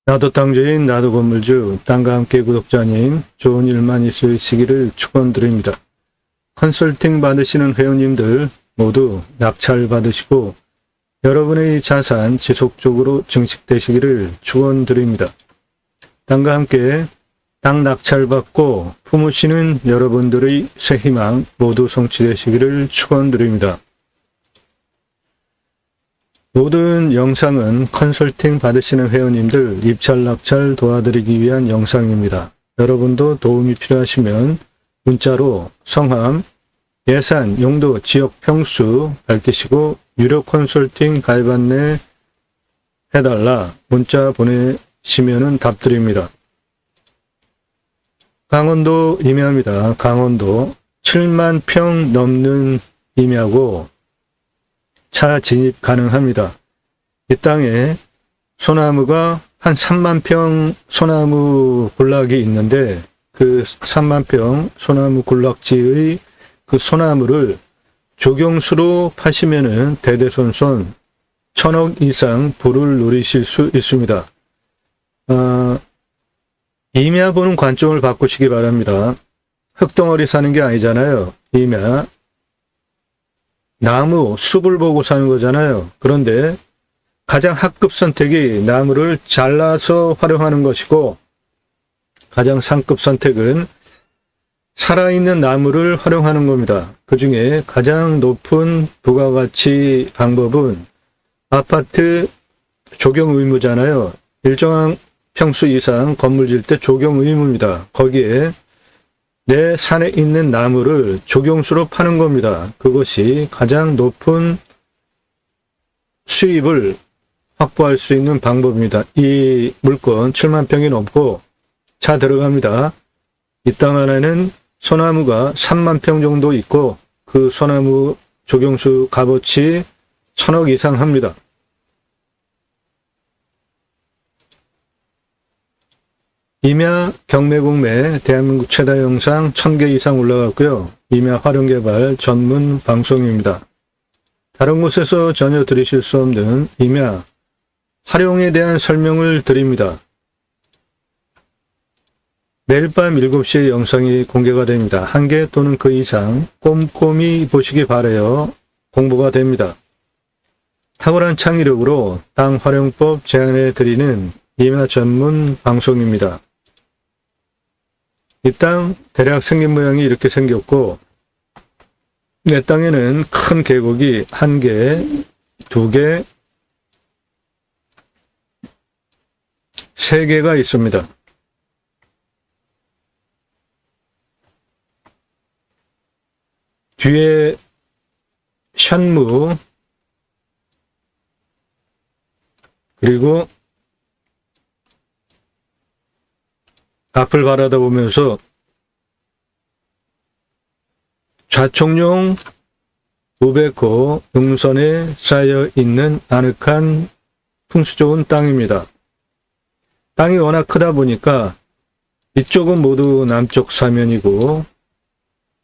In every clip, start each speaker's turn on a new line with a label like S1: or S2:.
S1: 나도 땅주인, 나도 건물주, 땅과 함께 구독자님, 좋은 일만 있으시기를 축원드립니다. 컨설팅 받으시는 회원님들 모두 낙찰 받으시고 여러분의 자산 지속적으로 증식되시기를 축원드립니다. 땅과 함께 땅 낙찰 받고 품으시는 여러분들의 새 희망 모두 성취되시기를 축원드립니다. 모든 영상은 컨설팅 받으시는 회원님들 입찰 낙찰 도와드리기 위한 영상입니다. 여러분도 도움이 필요하시면 문자로 성함, 예산, 용도, 지역 평수 밝히시고 유료 컨설팅 가입 안내 해달라 문자 보내시면 답드립니다. 강원도 임야입니다. 강원도 7만 평 넘는 임야고 차 진입 가능합니다. 이 땅에 소나무가 한 3만 평 소나무 군락이 있는데 그 3만 평 소나무 군락지의 그 소나무를 조경수로 파시면은 대대손손 1,000억 이상 부를 누리실 수 있습니다. 임야 보는 관점을 바꾸시기 바랍니다. 흙덩어리 사는 게 아니잖아요. 임야. 나무, 숲을 보고 사는 거잖아요. 그런데 가장 합급 선택이 나무를 잘라서 활용하는 것이고 가장 상급 선택은 살아있는 나무를 활용하는 겁니다. 그 중에 가장 높은 부가가치 방법은 아파트 조경 의무잖아요. 일정한 평수 이상 건물 질 때 조경 의무입니다. 거기에 내 산에 있는 나무를 조경수로 파는 겁니다. 그것이 가장 높은 수입을 확보할 수 있는 방법입니다. 이 물건 7만 평이 넘고 차 들어갑니다. 이 땅 안에는 소나무가 3만 평 정도 있고 그 소나무 조경수 값어치 1,000억 이상 합니다. 임야 경매공매 대한민국 최다 영상 1000개 이상 올라갔고요. 임야 활용개발 전문 방송입니다. 다른 곳에서 전혀 들으실 수 없는 임야 활용에 대한 설명을 드립니다. 매일 밤 7시에 영상이 공개가 됩니다. 1개 또는 그 이상 꼼꼼히 보시기 바라요. 공부가 됩니다. 탁월한 창의력으로 땅 활용법 제안해 드리는 임야 전문 방송입니다. 이 땅 대략 생긴 모양이 이렇게 생겼고 내 땅에는 큰 계곡이 1개, 2개, 3개가 있습니다. 뒤에 샨무 그리고 앞을 바라다보면서 좌총용 우베코 능선에 쌓여 있는 아늑한 풍수 좋은 땅입니다. 땅이 워낙 크다 보니까 이쪽은 모두 남쪽 사면이고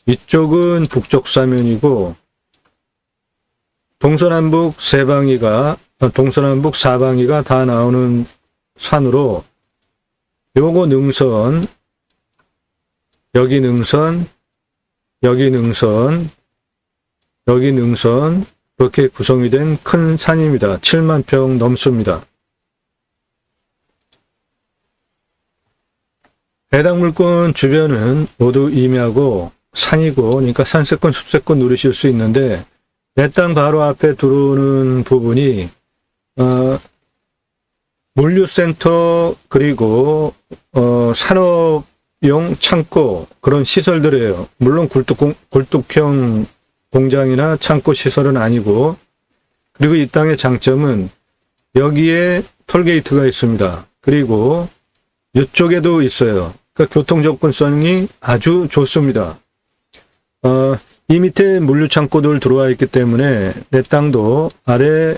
S1: 이쪽은 북쪽 사면이고 동서남북 사방이가 다 나오는 산으로 요거 능선, 여기 능선, 여기 능선, 여기 능선 그렇게 구성이 된 큰 산입니다. 7만 평 넘습니다. 해당 물건 주변은 모두 임야고 산이고 그러니까 산세권, 숲세권 누리실 수 있는데 내 땅 바로 앞에 들어오는 부분이 물류센터 그리고 산업용 창고 그런 시설들이에요. 물론 굴뚝형 공장이나 창고 시설은 아니고 그리고 이 땅의 장점은 여기에 톨게이트가 있습니다. 그리고 이쪽에도 있어요. 그러니까 교통 접근성이 아주 좋습니다. 이 밑에 물류창고들 들어와 있기 때문에 내 땅도 아래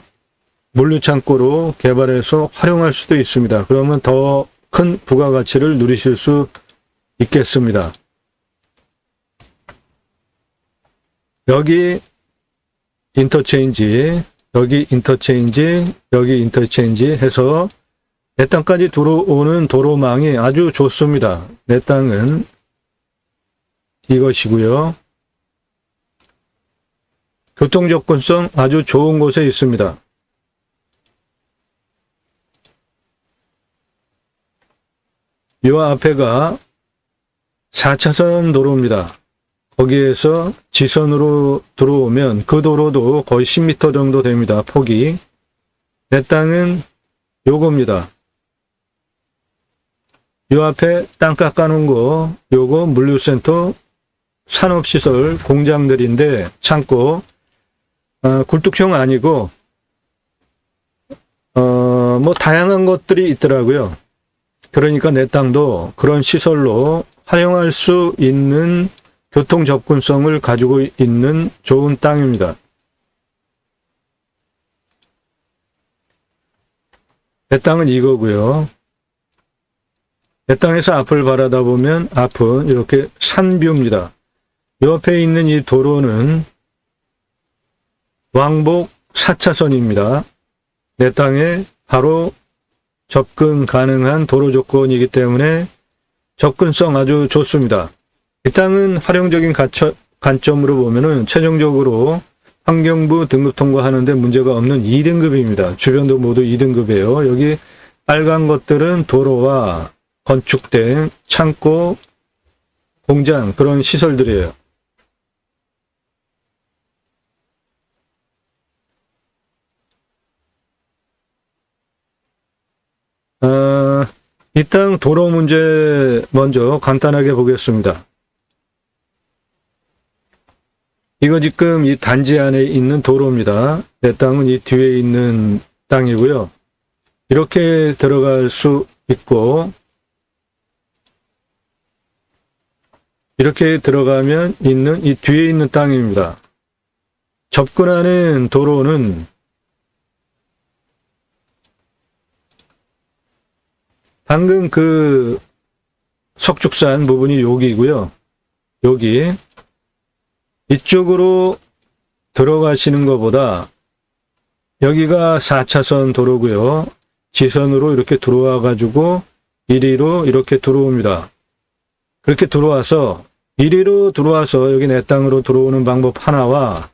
S1: 물류창고로 개발해서 활용할 수도 있습니다. 그러면 더 큰 부가가치를 누리실 수 있겠습니다. 여기 인터체인지, 여기 인터체인지, 여기 인터체인지 해서 내 땅까지 들어오는 도로망이 아주 좋습니다. 내 땅은 이것이고요. 교통 접근성 아주 좋은 곳에 있습니다. 이 앞에가 4차선 도로입니다. 거기에서 지선으로 들어오면 그 도로도 거의 10m 정도 됩니다. 폭이. 내 땅은 요겁니다. 요 앞에 땅 깎아놓은 거, 요거 물류센터, 산업시설, 공장들인데 창고, 굴뚝형 아니고 뭐 다양한 것들이 있더라고요. 그러니까 내 땅도 그런 시설로 활용할 수 있는 교통 접근성을 가지고 있는 좋은 땅입니다. 내 땅은 이거고요. 내 땅에서 앞을 바라다보면 앞은 이렇게 산뷰입니다. 옆에 있는 이 도로는 왕복 4차선입니다. 내 땅에 바로 접근 가능한 도로 조건이기 때문에 접근성 아주 좋습니다. 이 땅은 활용적인 관점으로 보면은 최종적으로 환경부 등급 통과하는데 문제가 없는 2등급입니다. 주변도 모두 2등급이에요. 여기 빨간 것들은 도로와 건축된 창고, 공장 그런 시설들이에요. 이 땅 도로 문제 먼저 간단하게 보겠습니다. 이거 지금 이 단지 안에 있는 도로입니다. 내 땅은 이 뒤에 있는 땅이고요. 이렇게 들어갈 수 있고 이렇게 들어가면 있는 이 뒤에 있는 땅입니다. 접근하는 도로는 방금 그 석축산 부분이 여기고요. 여기 이쪽으로 들어가시는 것보다 여기가 4차선 도로고요. 지선으로 이렇게 들어와 가지고 이리로 이렇게 들어옵니다. 그렇게 들어와서 이리로 들어와서 여기 내 땅으로 들어오는 방법 하나와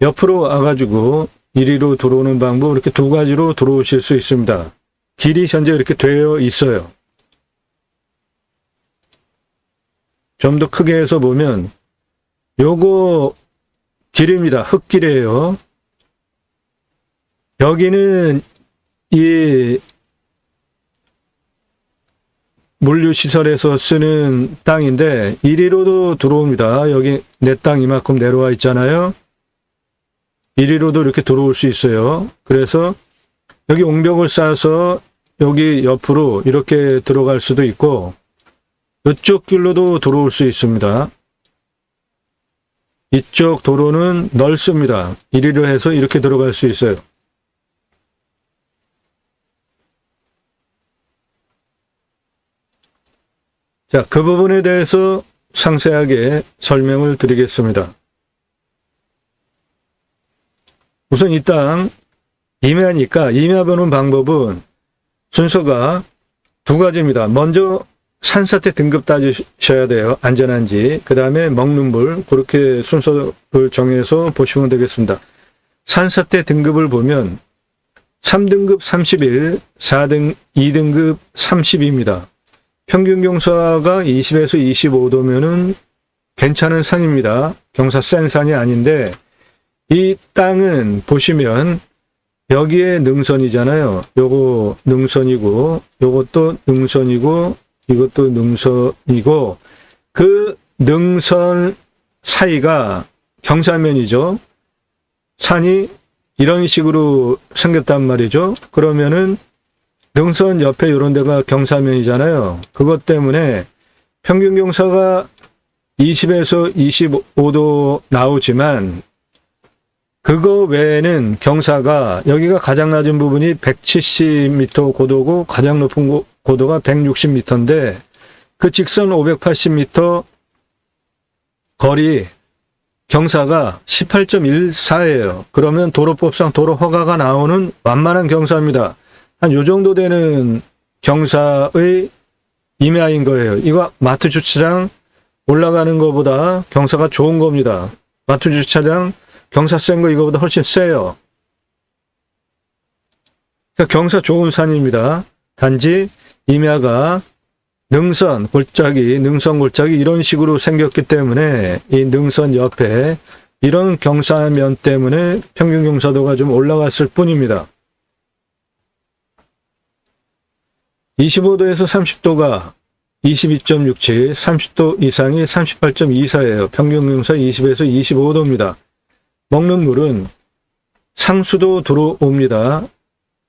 S1: 옆으로 와가지고 이리로 들어오는 방법 이렇게 두 가지로 들어오실 수 있습니다. 길이 현재 이렇게 되어 있어요. 좀 더 크게 해서 보면 요거 길입니다. 흙길이에요. 여기는 이 물류시설에서 쓰는 땅인데 이리로도 들어옵니다. 여기 내 땅 이만큼 내려와 있잖아요. 이리로도 이렇게 들어올 수 있어요. 그래서 여기 옹벽을 쌓아서 여기 옆으로 이렇게 들어갈 수도 있고 이쪽 길로도 들어올 수 있습니다. 이쪽 도로는 넓습니다. 이리로 해서 이렇게 들어갈 수 있어요. 자, 그 부분에 대해서 상세하게 설명을 드리겠습니다. 우선 이 땅 임야니까 임야 보는 방법은 순서가 두 가지입니다. 먼저 산사태 등급 따지셔야 돼요. 안전한지. 그 다음에 먹는 물. 그렇게 순서를 정해서 보시면 되겠습니다. 산사태 등급을 보면 3등급 31, 2등급 30입니다. 평균 경사가 20에서 25도면은 괜찮은 산입니다. 경사 센 산이 아닌데 이 땅은 보시면 여기에 능선이잖아요. 요거 능선이고 요것도 능선이고 이것도 능선이고 그 능선 사이가 경사면이죠. 산이 이런 식으로 생겼단 말이죠. 그러면은 능선 옆에 이런 데가 경사면이잖아요. 그것 때문에 평균 경사가 20에서 25도 나오지만 그거 외에는 경사가 여기가 가장 낮은 부분이 170m 고도고 가장 높은 고도가 160m인데 그 직선 580m 거리 경사가 18.14예요. 그러면 도로법상 도로 허가가 나오는 완만한 경사입니다. 한 요 정도 되는 경사의 임야인 거예요. 이거 마트 주차장 올라가는 것보다 경사가 좋은 겁니다. 마트 주차장 경사 센 거 이거보다 훨씬 세요. 그러니까 경사 좋은 산입니다. 단지 임야가 능선 골짜기 이런 식으로 생겼기 때문에 이 능선 옆에 이런 경사면 때문에 평균 경사도가 좀 올라갔을 뿐입니다. 25도에서 30도가 22.67, 30도 이상이 38.24예요. 평균 경사 20에서 25도입니다. 먹는 물은 상수도 들어옵니다.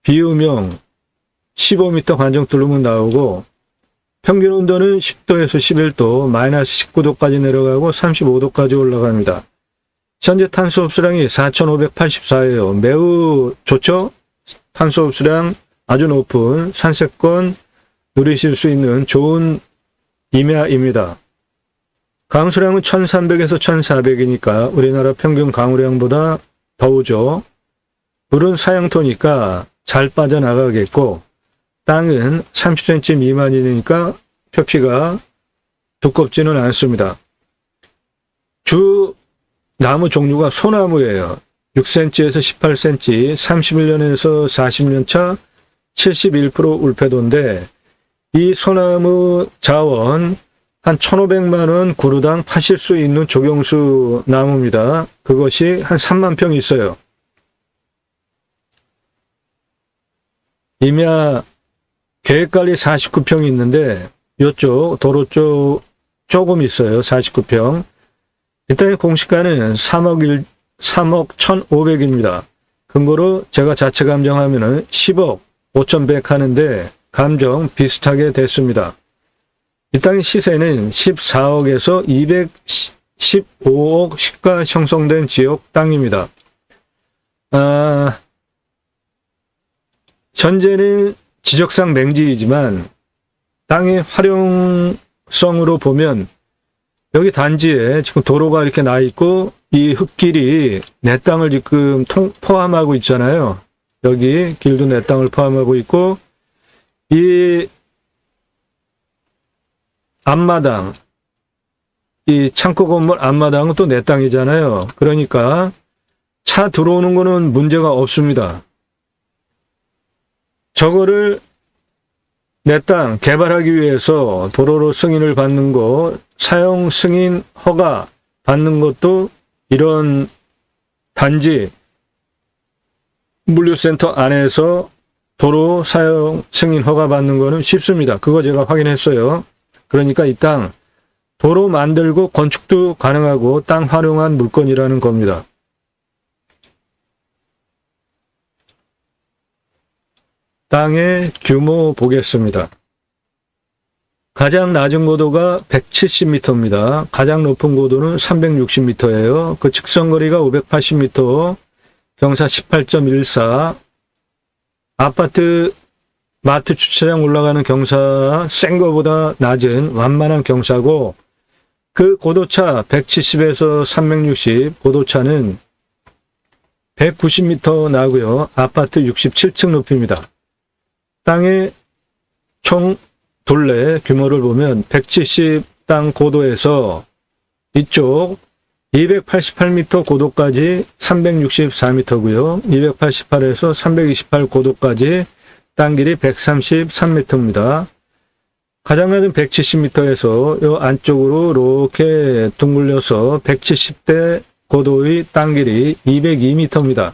S1: 비유명 15m 관정 뚫으면 나오고, 평균 온도는 10도에서 11도, 마이너스 19도까지 내려가고 35도까지 올라갑니다. 현재 탄소 흡수량이 4,584예요. 매우 좋죠? 탄소 흡수량 아주 높은 산세권 누리실 수 있는 좋은 임야입니다. 강수량은 1,300에서 1,400이니까 우리나라 평균 강우량보다 더우죠. 물은 사양토니까 잘 빠져나가겠고, 땅은 30cm 미만이니까 표피가 두껍지는 않습니다. 주 나무 종류가 소나무예요. 6cm에서 18cm, 31년에서 40년 차 71% 울패도인데, 이 소나무 자원 한 1,500만 원 구루당 파실 수 있는 조경수 나무입니다. 그것이 한 3만 평 있어요. 임야 계획관리 49평이 있는데 이쪽 도로 쪽 조금 있어요. 49평. 일단 공시가는 3억 1,500입니다. 근거로 제가 자체 감정하면은 10억 5,100 하는데 감정 비슷하게 됐습니다. 이 땅의 시세는 14억에서 215억 시가 형성된 지역 땅입니다. 현재는 지적상 맹지이지만 땅의 활용성으로 보면 여기 단지에 지금 도로가 이렇게 나 있고 이 흙길이 내 땅을 지금 포함하고 있잖아요. 여기 길도 내 땅을 포함하고 있고, 이 앞마당, 이 창고 건물 앞마당은 또 내 땅이잖아요. 그러니까 차 들어오는 거는 문제가 없습니다. 저거를 내 땅 개발하기 위해서 도로로 승인을 받는 거, 사용 승인 허가 받는 것도 이런 단지 물류센터 안에서 도로 사용 승인 허가 받는 거는 쉽습니다. 그거 제가 확인했어요. 그러니까 이 땅 도로 만들고 건축도 가능하고 땅 활용한 물건이라는 겁니다. 땅의 규모 보겠습니다. 가장 낮은 고도가 170m입니다. 가장 높은 고도는 360m예요. 그 직선거리가 580m, 경사 18.14, 아파트 마트 주차장 올라가는 경사 센 거보다 낮은 완만한 경사고, 그 고도차 170에서 360 고도차는 190m 나고요. 아파트 67층 높이입니다. 땅의 총 둘레 규모를 보면 170 땅 고도에서 이쪽 288m 고도까지 364m고요. 288에서 328 고도까지 땅 길이 133m입니다. 가장 낮은 170m에서 이 안쪽으로 이렇게 둥글려서 170대 고도의 땅 길이 202m입니다.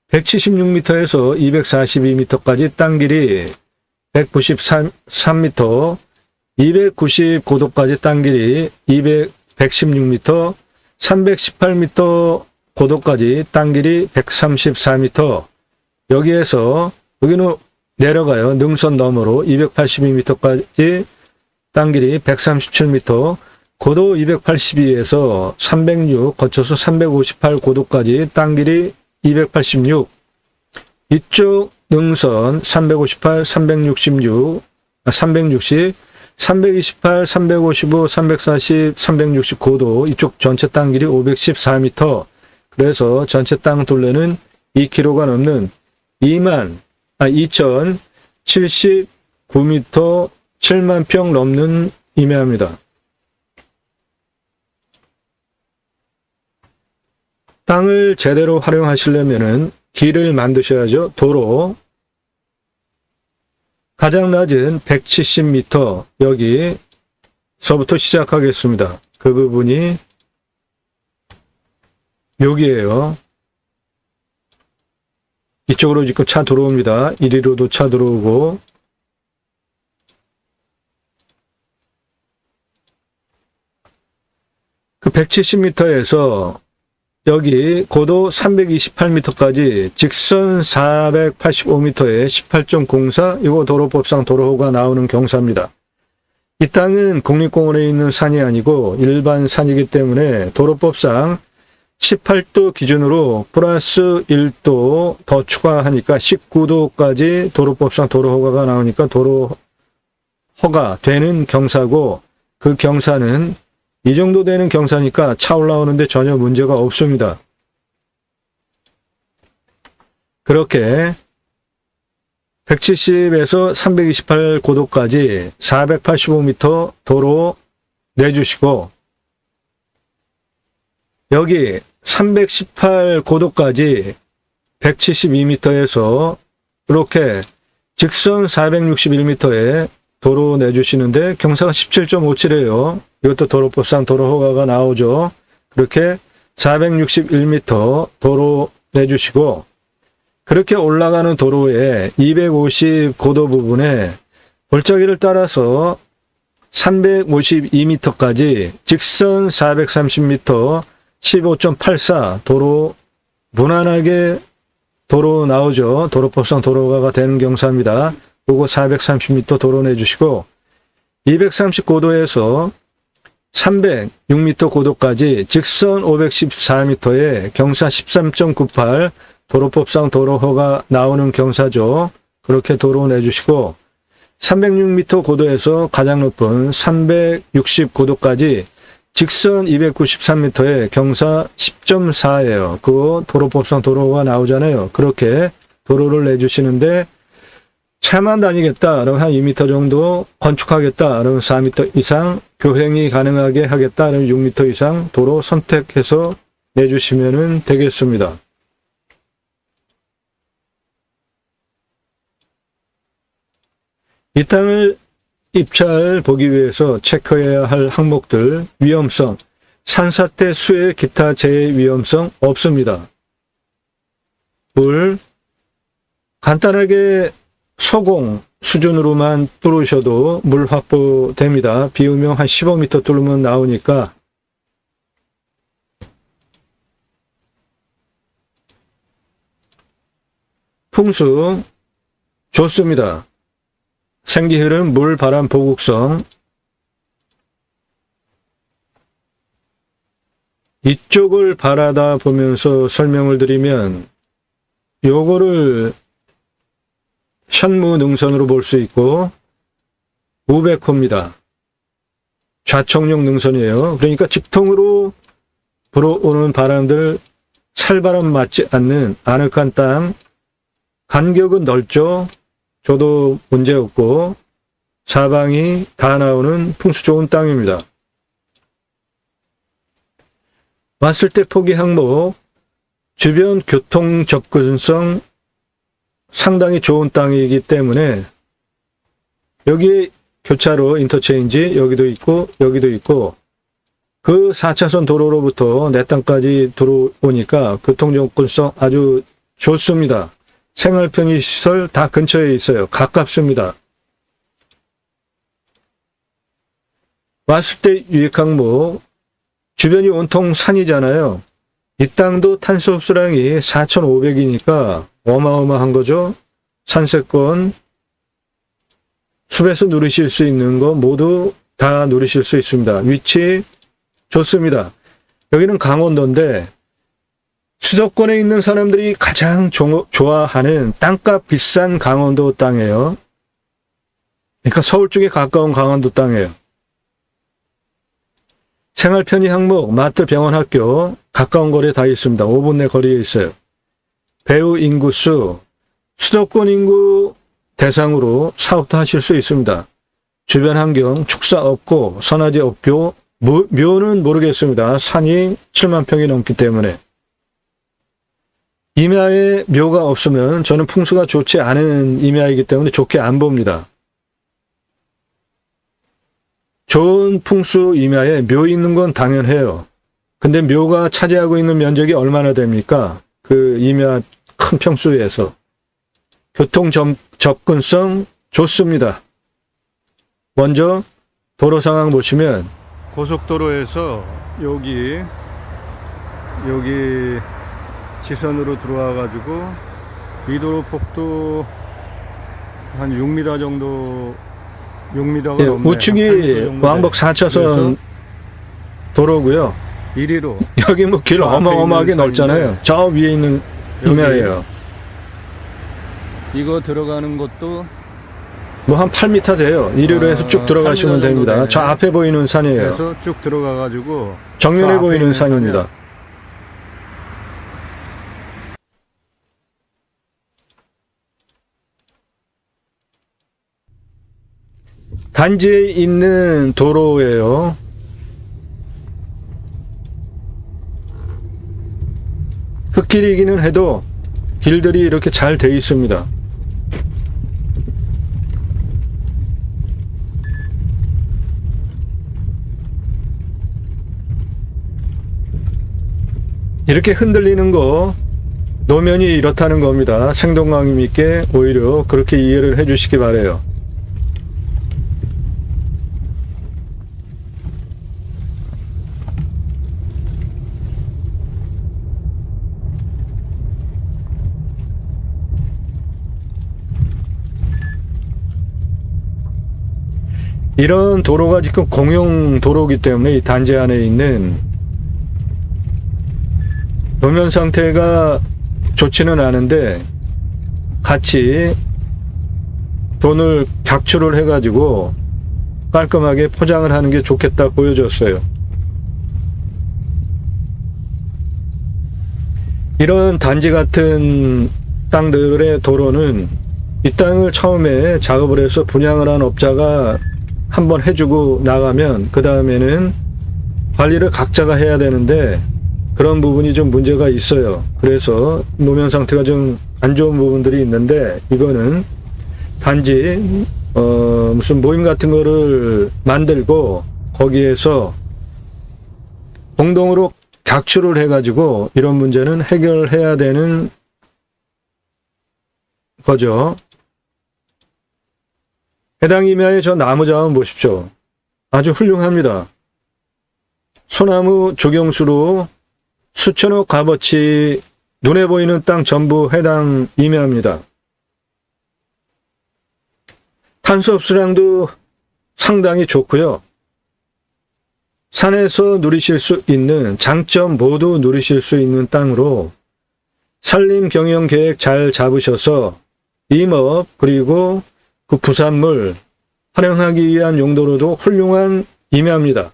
S1: 176m에서 242m까지 땅 길이 193m, 290 고도까지 땅 길이 116m, 318m 고도까지 땅 길이 134m, 여기에서 여기는 내려가요. 능선 너머로 282m까지 땅 길이 137m, 고도 282에서 306 거쳐서 358 고도까지 땅 길이 286, 이쪽 능선 358, 366, 360, 328, 355, 340, 360 고도, 이쪽 전체 땅 길이 514m, 그래서 전체 땅 둘레는 2km가 넘는 2079m 7만 평 넘는 임야입니다. 땅을 제대로 활용하시려면은 길을 만드셔야죠. 도로. 가장 낮은 170m 여기서부터 시작하겠습니다. 그 부분이 여기에요. 이쪽으로 지금 차 들어옵니다. 이리로도 차 들어오고. 그 170m에서 여기 고도 328m까지 직선 485m에 18.04 이거 도로법상 도로호가 나오는 경사입니다. 이 땅은 국립공원에 있는 산이 아니고 일반 산이기 때문에 도로법상 18도 기준으로 플러스 1도 더 추가하니까 19도까지 도로법상 도로허가가 나오니까 도로허가 되는 경사고, 그 경사는 이 정도 되는 경사니까 차 올라오는데 전혀 문제가 없습니다. 그렇게 170에서 328 고도까지 485m 도로 내주시고, 여기 318 고도까지 172m에서 이렇게 직선 461m에 도로 내주시는데 경사가 17.57이에요. 이것도 도로법상 도로허가가 나오죠. 그렇게 461m 도로 내주시고, 그렇게 올라가는 도로에 250 고도 부분에 골짜기를 따라서 352m까지 직선 430m 15.84 도로 무난하게 도로 나오죠. 도로법상 도로가 되는 경사입니다. 요거 430m 도로 내주시고, 230고도에서 306m 고도까지 직선 514m에 경사 13.98 도로법상 도로허가 나오는 경사죠. 그렇게 도로 내주시고, 306m 고도에서 가장 높은 360고도까지 직선 293m에 경사 10.4예요. 그 도로법상 도로가 나오잖아요. 그렇게 도로를 내주시는데, 차만 다니겠다, 그러면 한 2m 정도 건축하겠다, 그러면 4m 이상 교행이 가능하게 하겠다, 그러면 6m 이상 도로 선택해서 내주시면 되겠습니다. 이 땅을 입찰 보기 위해서 체크해야 할 항목들, 위험성, 산사태, 수해, 기타 재해 위험성 없습니다. 둘, 간단하게 소공 수준으로만 뚫으셔도 물 확보됩니다. 비우명 한 15m 뚫으면 나오니까. 풍수 좋습니다. 생기흐름, 물, 바람, 보국성. 이쪽을 바라다 보면서 설명을 드리면 요거를 현무능선으로 볼 수 있고 우백호입니다. 좌청룡 능선이에요. 그러니까 직통으로 불어오는 바람들, 살바람 맞지 않는 아늑한 땅, 간격은 넓죠. 저도 문제없고 사방이 다 나오는 풍수 좋은 땅입니다. 왔을 때 포기 항목, 주변 교통 접근성 상당히 좋은 땅이기 때문에 여기에 교차로 인터체인지 여기도 있고 여기도 있고, 그 4차선 도로로부터 내 땅까지 들어오니까 교통 접근성 아주 좋습니다. 생활 편의시설 다 근처에 있어요. 가깝습니다. 왔을 때 유익 항목, 주변이 온통 산이잖아요. 이 땅도 탄소 흡수량이 4,500이니까 어마어마한 거죠. 산세권 숲에서 누리실 수 있는 거 모두 다 누리실 수 있습니다. 위치 좋습니다. 여기는 강원도인데 수도권에 있는 사람들이 가장 좋아하는 땅값 비싼 강원도 땅이에요. 그러니까 서울 쪽에 가까운 강원도 땅이에요. 생활 편의 항목, 마트, 병원, 학교 가까운 거리에 다 있습니다. 5분 내 거리에 있어요. 배우 인구수, 수도권 인구 대상으로 사업도 하실 수 있습니다. 주변 환경 축사 없고 선화지 없고 묘는 모르겠습니다. 산이 7만 평이 넘기 때문에. 임야에 묘가 없으면 저는 풍수가 좋지 않은 임야이기 때문에 좋게 안 봅니다. 좋은 풍수 임야에 묘 있는 건 당연해요. 근데 묘가 차지하고 있는 면적이 얼마나 됩니까? 그 임야 큰 평수에서. 교통 접근성 좋습니다. 먼저 도로 상황 보시면 고속도로에서 여기 지선으로 들어와 가지고 이 도로 폭도 한 6m 정도 6m가 넘네요. 우측이 왕복 4차선 도로고요. 이리로 여기 뭐 길 어마어마하게 넓잖아요. 저 위에 있는 임야예요. 이거 들어가는 것도 뭐 한 8m 돼요. 이리로 해서 쭉 들어가시면 됩니다. 되네. 저 앞에 보이는 산이에요. 그래서 쭉 들어가 가지고 정면에 보이는 산입니다. 단지에 있는 도로예요. 흙길이기는 해도 길들이 이렇게 잘 돼 있습니다. 이렇게 흔들리는 거 노면이 이렇다는 겁니다. 생동감 있게 오히려 그렇게 이해를 해 주시기 바라요. 이런 도로가 지금 공용 도로이기 때문에 이 단지 안에 있는 도면 상태가 좋지는 않은데 같이 돈을 각출을 해가지고 깔끔하게 포장을 하는 게 좋겠다 보여줬어요. 이런 단지 같은 땅들의 도로는 이 땅을 처음에 작업을 해서 분양을 한 업자가 한번 해주고 나가면 그 다음에는 관리를 각자가 해야 되는데 그런 부분이 좀 문제가 있어요. 그래서 노면 상태가 좀 안 좋은 부분들이 있는데 이거는 단지 무슨 모임 같은 거를 만들고 거기에서 공동으로 각출을 해가지고 이런 문제는 해결해야 되는 거죠. 해당 임야의 저 나무 자원 보십시오. 아주 훌륭합니다. 소나무 조경수로 수천억 값어치 눈에 보이는 땅 전부 해당 임야입니다. 탄소 흡수량도 상당히 좋고요. 산에서 누리실 수 있는 장점 모두 누리실 수 있는 땅으로 산림 경영 계획 잘 잡으셔서 임업 그리고 그 부산물 활용하기 위한 용도로도 훌륭한 임야입니다.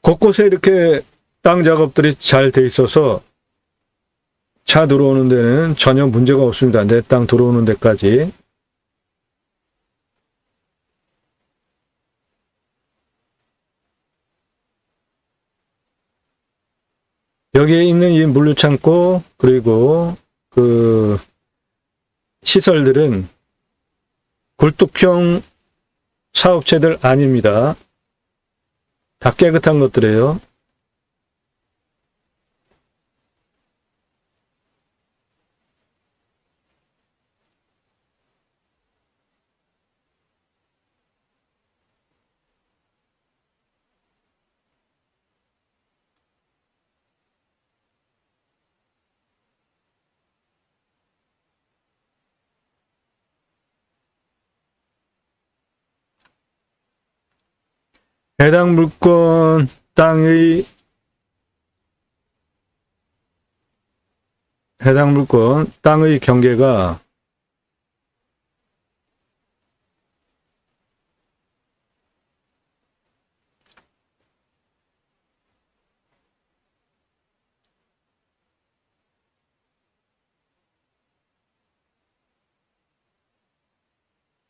S1: 곳곳에 이렇게 땅 작업들이 잘 돼 있어서 차 들어오는 데는 전혀 문제가 없습니다. 내 땅 들어오는 데까지. 여기에 있는 이 물류창고 그리고 그 시설들은 굴뚝형 사업체들 아닙니다. 다 깨끗한 것들이에요. 해당 물건 땅의 경계가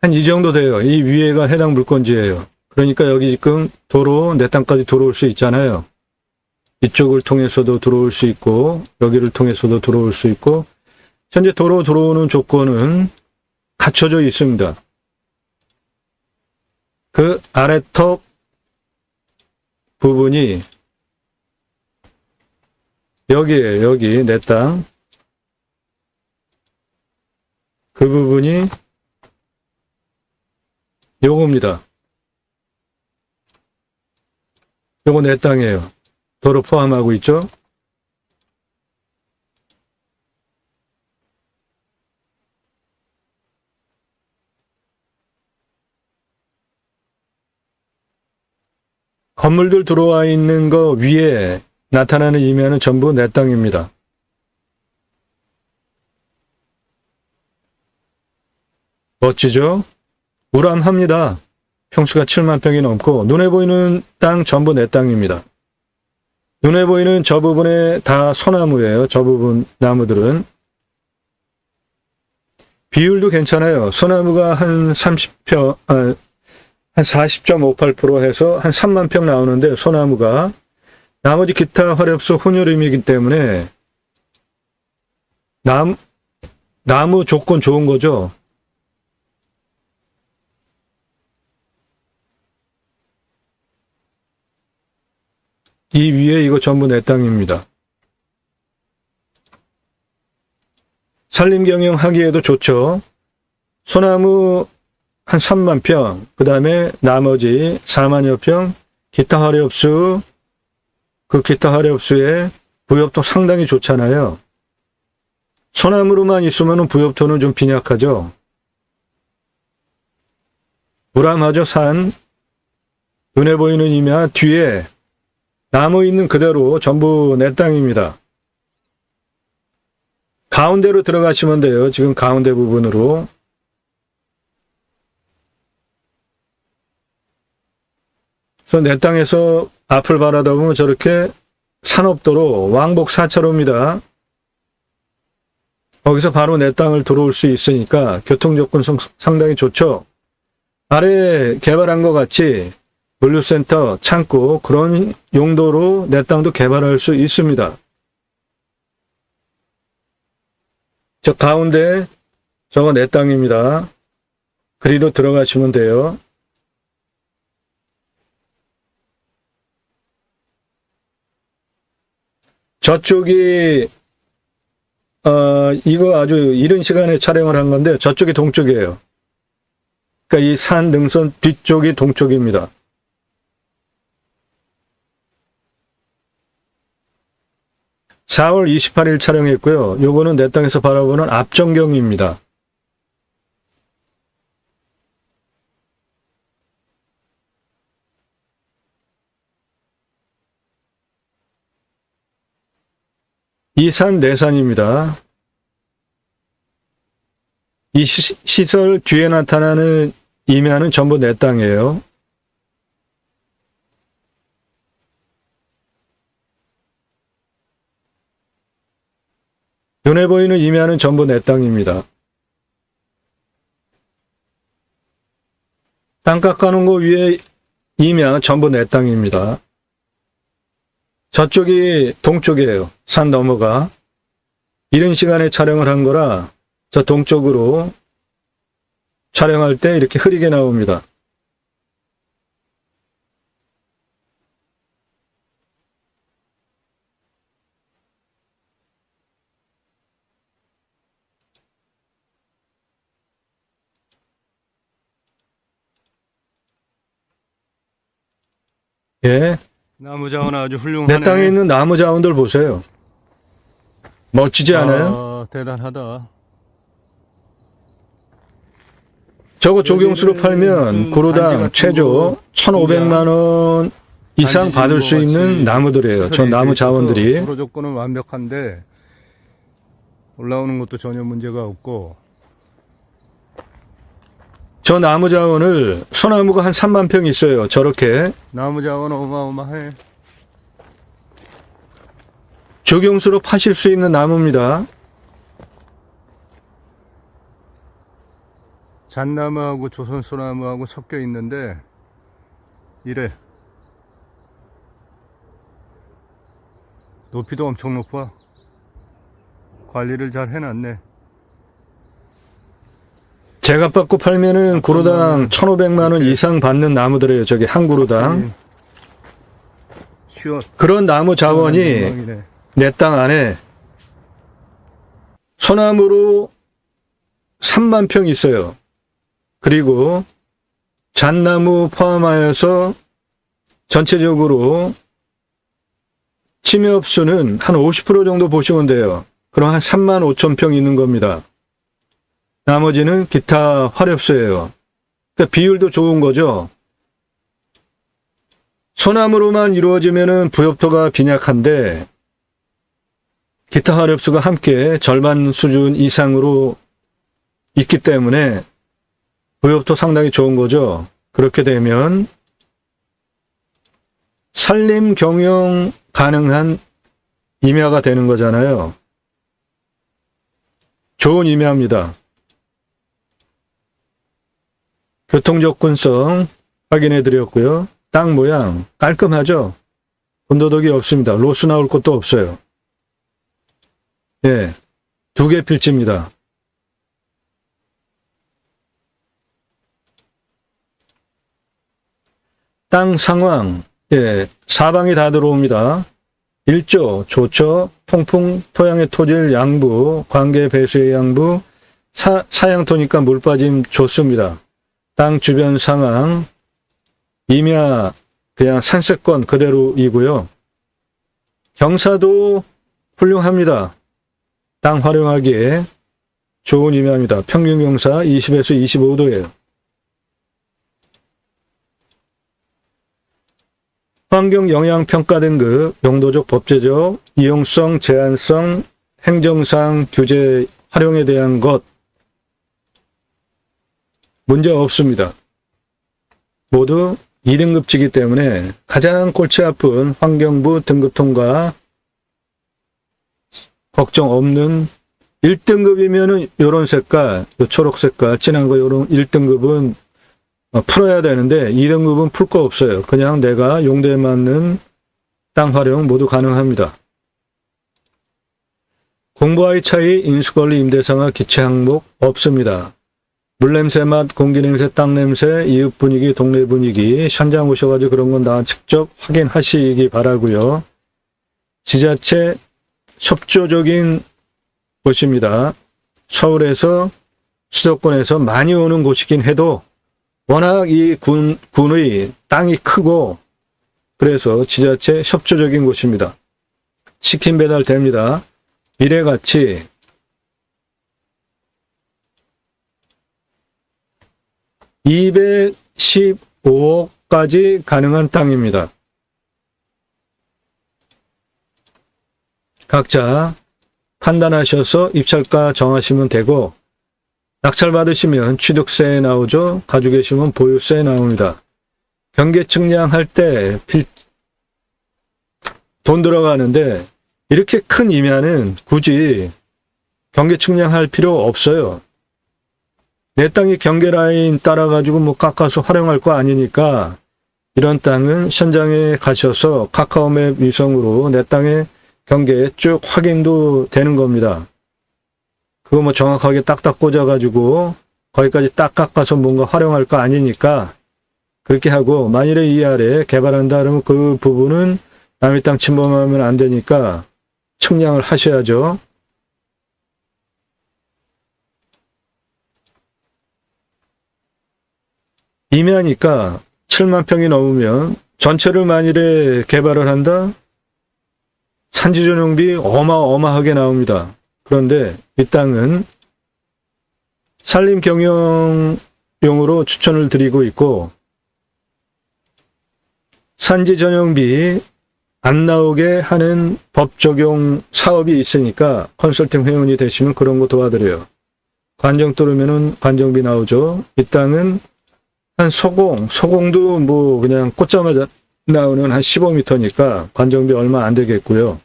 S1: 한 이 정도 돼요. 이 위에가 해당 물건지예요. 그러니까 여기 지금 도로, 내 땅까지 들어올 수 있잖아요. 이쪽을 통해서도 들어올 수 있고 여기를 통해서도 들어올 수 있고 현재 도로 들어오는 조건은 갖춰져 있습니다. 그 아래턱 부분이 여기에요. 여기 내 땅. 그 부분이 요겁니다. 요거 내 땅이에요. 도로 포함하고 있죠? 건물들 들어와 있는 거 위에 나타나는 이면은 전부 내 땅입니다. 멋지죠? 우람합니다. 평수가 7만 평이 넘고 눈에 보이는 땅 전부 내 땅입니다. 눈에 보이는 저 부분에 다 소나무예요. 저 부분 나무들은. 비율도 괜찮아요. 소나무가 한 30평, 한 40.58% 해서 한 3만 평 나오는데 소나무가 나머지 기타 화렵수 혼혈임이기 때문에 나무 조건 좋은 거죠. 이 위에 이거 전부 내 땅입니다. 산림 경영하기에도 좋죠. 소나무 한 3만 평, 그 다음에 나머지 4만여 평, 기타 화렵수, 그 기타 화렵수에 부엽토 상당히 좋잖아요. 소나무로만 있으면 부엽토는 좀 빈약하죠. 우람하죠, 산. 눈에 보이는 임야 뒤에 나무 있는 그대로 전부 내 땅입니다. 가운데로 들어가시면 돼요. 지금 가운데 부분으로. 그래서 내 땅에서 앞을 바라다 보면 저렇게 산업도로 왕복 4차로입니다. 거기서 바로 내 땅을 들어올 수 있으니까 교통조건 상당히 좋죠. 아래 개발한 것 같이 물류센터, 창고 그런 용도로 내 땅도 개발할 수 있습니다. 저 가운데 저거 내 땅입니다. 그리로 들어가시면 돼요. 저쪽이 이거 아주 이른 시간에 촬영을 한 건데 저쪽이 동쪽이에요. 그러니까 이 산 능선 뒤쪽이 동쪽입니다. (4월 28일) 촬영했고요. 요거는 내 땅에서 바라보는 앞전경입니다. 이 산 내산입니다. 이 시설 뒤에 나타나는 임야는 전부 내 땅이에요. 눈에 보이는 임야는 전부 내 땅입니다. 땅 깎아놓은 거 위에 임야 전부 내 땅입니다. 저쪽이 동쪽이에요. 산 너머가. 이른 시간에 촬영을 한 거라 저 동쪽으로 촬영할 때 이렇게 흐리게 나옵니다. 예.
S2: 나무 자원 아주 훌륭하네.
S1: 내 땅에 있는 나무 자원들 보세요. 멋지지 않아요?
S2: 대단하다.
S1: 저거 조경수로 팔면 그루당 최저 1,500만 원 이상 받을 수 있는 나무들이에요. 저 나무 자원들이.
S2: 도로 조건은 완벽한데 올라오는 것도 전혀 문제가 없고.
S1: 저 나무 자원을 소나무가 한 3만 평 있어요. 저렇게.
S2: 나무 자원 어마어마해.
S1: 조경수로 파실 수 있는 나무입니다.
S2: 잣나무하고 조선소나무하고 섞여 있는데 이래. 높이도 엄청 높아. 관리를 잘 해놨네.
S1: 제가 받고 팔면은 그루당 1,500만 원 이상 받는 나무들이에요. 저기 한 그루당.
S2: 쉬워.
S1: 그런 나무 자원이
S2: 대박이네.
S1: 내 땅 안에 소나무로 3만 평 있어요. 그리고 잣나무 포함하여서 전체적으로 침해업수는 한 50% 정도 보시면 돼요. 그럼 한 3만 5천 평 있는 겁니다. 나머지는 기타 화렵수예요. 그러니까 비율도 좋은 거죠. 소나무로만 이루어지면은 부엽토가 빈약한데 기타 화렵수가 함께 절반 수준 이상으로 있기 때문에 부엽토 상당히 좋은 거죠. 그렇게 되면 산림 경영 가능한 임야가 되는 거잖아요. 좋은 임야입니다. 교통접근성 확인해 드렸고요. 땅 모양 깔끔하죠? 군더더기 없습니다. 로스 나올 것도 없어요. 예, 2개 필지입니다. 땅 상황, 예, 사방이 다 들어옵니다. 일조, 조처, 통풍, 토양의 토질 양부, 관계 배수의 양부, 사양토니까 물 빠짐 좋습니다. 땅 주변 상황, 임야 그냥 산세권 그대로이고요. 경사도 훌륭합니다. 땅 활용하기에 좋은 임야입니다. 평균 경사 20에서 25도예요. 환경영향평가 등급, 용도적, 법제적, 이용성, 제한성, 행정상 규제 활용에 대한 것 문제 없습니다. 모두 2등급지기 때문에 가장 골치 아픈 환경부 등급 통과 걱정 없는 1등급이면은 요런 색깔, 요 초록 색깔, 진한 거 요런 1등급은 풀어야 되는데 2등급은 풀 거 없어요. 그냥 내가 용도에 맞는 땅 활용 모두 가능합니다. 공부와의 차이, 인수권리, 임대상하, 기체 항목 없습니다. 물냄새, 맛, 공기냄새, 땅냄새, 이웃 분위기, 동네 분위기, 현장 오셔가지고 그런 건 다 직접 확인하시기 바라고요. 지자체 협조적인 곳입니다. 서울에서 수도권에서 많이 오는 곳이긴 해도 워낙 이 군의 땅이 크고 그래서 지자체 협조적인 곳입니다. 치킨 배달 됩니다. 미래가치 215억까지 가능한 땅입니다. 각자 판단하셔서 입찰가 정하시면 되고 낙찰 받으시면 취득세 나오죠. 가지고 계시면 보유세 나옵니다. 경계 측량할 때 돈 들어가는데 이렇게 큰 임야는 굳이 경계 측량할 필요 없어요. 내 땅이 경계 라인 따라가지고 뭐 깎아서 활용할 거 아니니까 이런 땅은 현장에 가셔서 카카오맵 위성으로 내 땅의 경계 쭉 확인도 되는 겁니다. 그거 뭐 정확하게 딱딱 꽂아가지고 거기까지 딱 깎아서 뭔가 활용할 거 아니니까 그렇게 하고 만일에 이 아래 개발한다 그러면 그 부분은 남의 땅 침범하면 안 되니까 측량을 하셔야죠. 임야니까 7만 평이 넘으면 전체를 만일에 개발을 한다? 산지 전용비 어마어마하게 나옵니다. 그런데 이 땅은 산림 경영용으로 추천을 드리고 있고 산지 전용비 안 나오게 하는 법 적용 사업이 있으니까 컨설팅 회원이 되시면 그런 거 도와드려요. 관정 뚫으면은 관정비 나오죠. 이 땅은 한 소공도 뭐 그냥 꽂자마자 나오는 한 15m니까 관정비 얼마 안 되겠고요.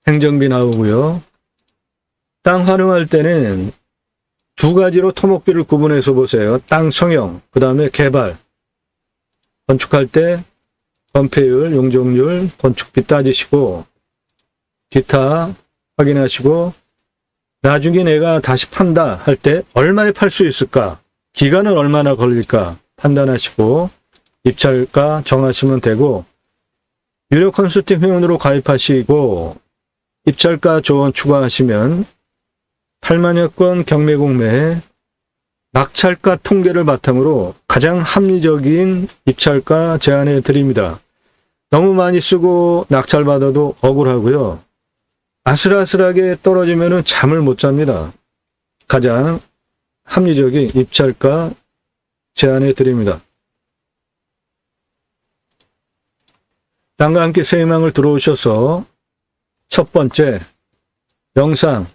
S1: 행정비 나오고요. 땅 활용할 때는 두 가지로 토목비를 구분해서 보세요. 땅 성형, 그 다음에 개발. 건축할 때 건폐율, 용적률, 건축비 따지시고 기타 확인하시고 나중에 내가 다시 판다 할 때 얼마에 팔 수 있을까? 기간은 얼마나 걸릴까? 판단하시고 입찰가 정하시면 되고 유료 컨설팅 회원으로 가입하시고 입찰가 조언 추가하시면 8만여 건 경매 공매 낙찰가 통계를 바탕으로 가장 합리적인 입찰가 제안해 드립니다. 너무 많이 쓰고 낙찰받아도 억울하고요. 아슬아슬하게 떨어지면 잠을 못 잡니다. 가장 합리적인 입찰가 제안해 드립니다. 땅과 함께 새 희망을 들어오셔서 첫 번째 영상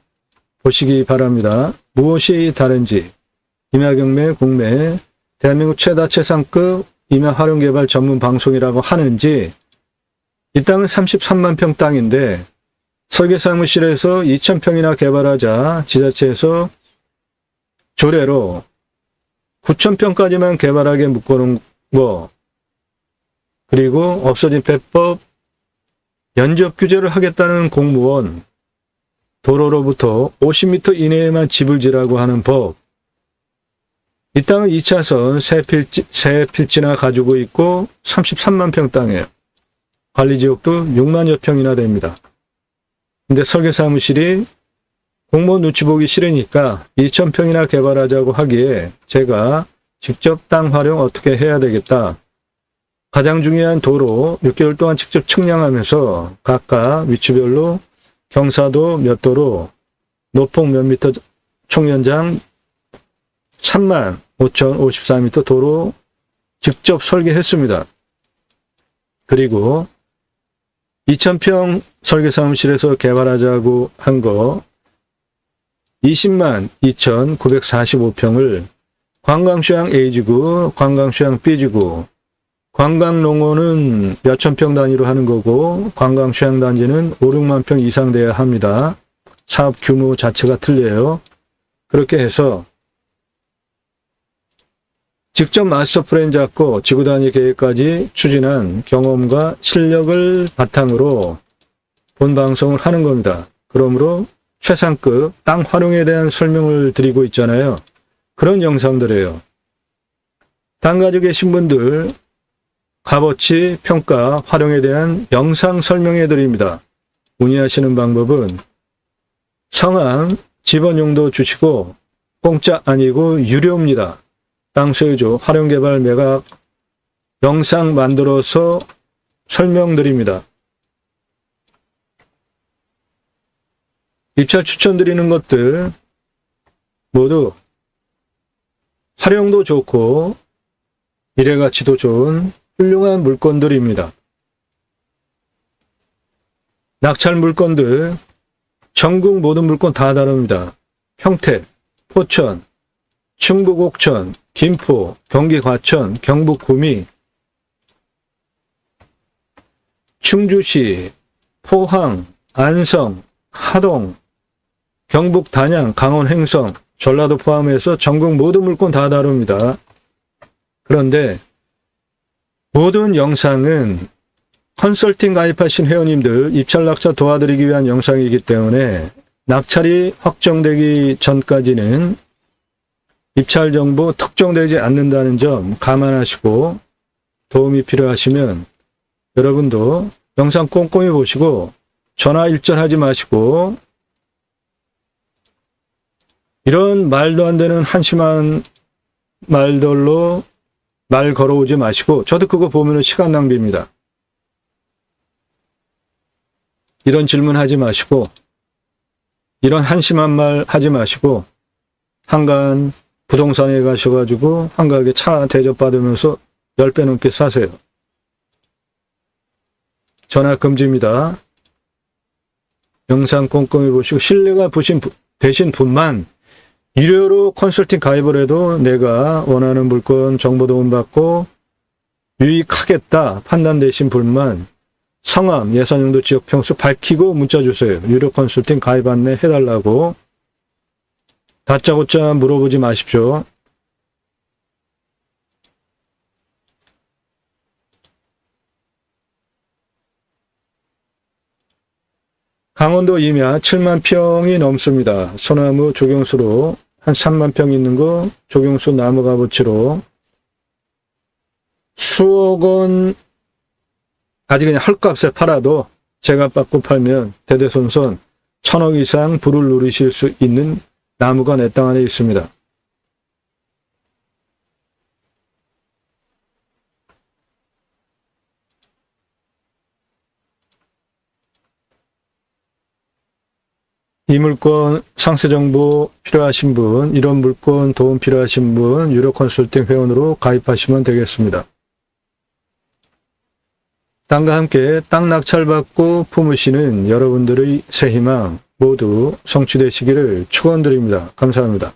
S1: 보시기 바랍니다. 무엇이 다른지 임야경매 공매 대한민국 최다 최상급 임야 활용개발 전문 방송이라고 하는지 이 땅은 33만 평 땅인데 설계사무실에서 2,000평이나 개발하자 지자체에서 조례로 9,000평까지만 개발하게 묶어놓은 거 그리고 없어진 폐법 연접 규제를 하겠다는 공무원 도로로부터 50m 이내에만 집을 지라고 하는 법 이 땅은 2차선 세 필지나 가지고 있고 33만 평 땅이에요. 관리지역도 6만여 평이나 됩니다. 근데 설계사무실이 공무원 눈치 보기 싫으니까 2,000평이나 개발하자고 하기에 제가 직접 땅 활용 어떻게 해야 되겠다. 가장 중요한 도로 6개월 동안 직접 측량하면서 각각 위치별로 경사도 몇 도로, 노폭 몇 미터 총연장 35,054m 도로 직접 설계했습니다. 그리고 2,000평 설계사무실에서 개발하자고 한 거 20만 2,945평을 관광휴양 A지구, 관광휴양 B지구, 관광농원은 몇천 평 단위로 하는 거고 관광휴양단지는 5, 6만 평 이상 돼야 합니다. 사업 규모 자체가 틀려요. 그렇게 해서 직접 마스터 플랜 잡고 지구 단위 계획까지 추진한 경험과 실력을 바탕으로 본 방송을 하는 겁니다. 그러므로 최상급 땅 활용에 대한 설명을 드리고 있잖아요. 그런 영상들이에요. 땅 가지고 계신 분들 값어치, 평가, 활용에 대한 영상 설명해 드립니다. 문의하시는 방법은 성함, 지번 용도 주시고 공짜 아니고 유료입니다. 땅 소유주, 활용개발 매각 영상 만들어서 설명드립니다. 입찰 추천드리는 것들 모두 활용도 좋고 미래가치도 좋은 훌륭한 물건들입니다. 낙찰 물건들 전국 모든 물건 다 다릅니다. 평택, 포천, 충북 옥천, 김포, 경기 과천, 경북 구미, 충주시, 포항, 안성, 하동, 경북 단양, 강원 횡성, 전라도 포함해서 전국 모든 물건 다 다룹니다. 그런데 모든 영상은 컨설팅 가입하신 회원님들 입찰 낙찰 도와드리기 위한 영상이기 때문에 낙찰이 확정되기 전까지는 입찰 정보 특정되지 않는다는 점 감안하시고 도움이 필요하시면 여러분도 영상 꼼꼼히 보시고 전화 일전하지 마시고 이런 말도 안 되는 한심한 말들로 말 걸어오지 마시고 저도 그거 보면 시간 낭비입니다. 이런 질문 하지 마시고 이런 한심한 말 하지 마시고 한간 부동산에 가셔가지고 한가하게 차 대접받으면서 10배 넘게 사세요. 전화 금지입니다. 영상 꼼꼼히 보시고 신뢰가 되신 분만 유료로 컨설팅 가입을 해도 내가 원하는 물건 정보 도움받고 유익하겠다 판단되신 분만 성함, 예산용도 지역 평수 밝히고 문자 주세요. 유료 컨설팅 가입 안내 해달라고. 다짜고짜 물어보지 마십시오. 강원도 임야 7만 평이 넘습니다. 소나무 조경수로 한 3만 평 있는 거 조경수 나무 값어치로 수억 원 아직 그냥 헐값에 팔아도 제값 받고 팔면 대대손손 1,000억 이상 부를 누리실 수 있는 나무가 내 땅 안에 있습니다. 이 물건 상세 정보 필요하신 분, 이런 물건 도움 필요하신 분, 유료 컨설팅 회원으로 가입하시면 되겠습니다. 땅과 함께 땅 낙찰받고 품으시는 여러분들의 새 희망 모두 성취되시기를 축원드립니다. 감사합니다.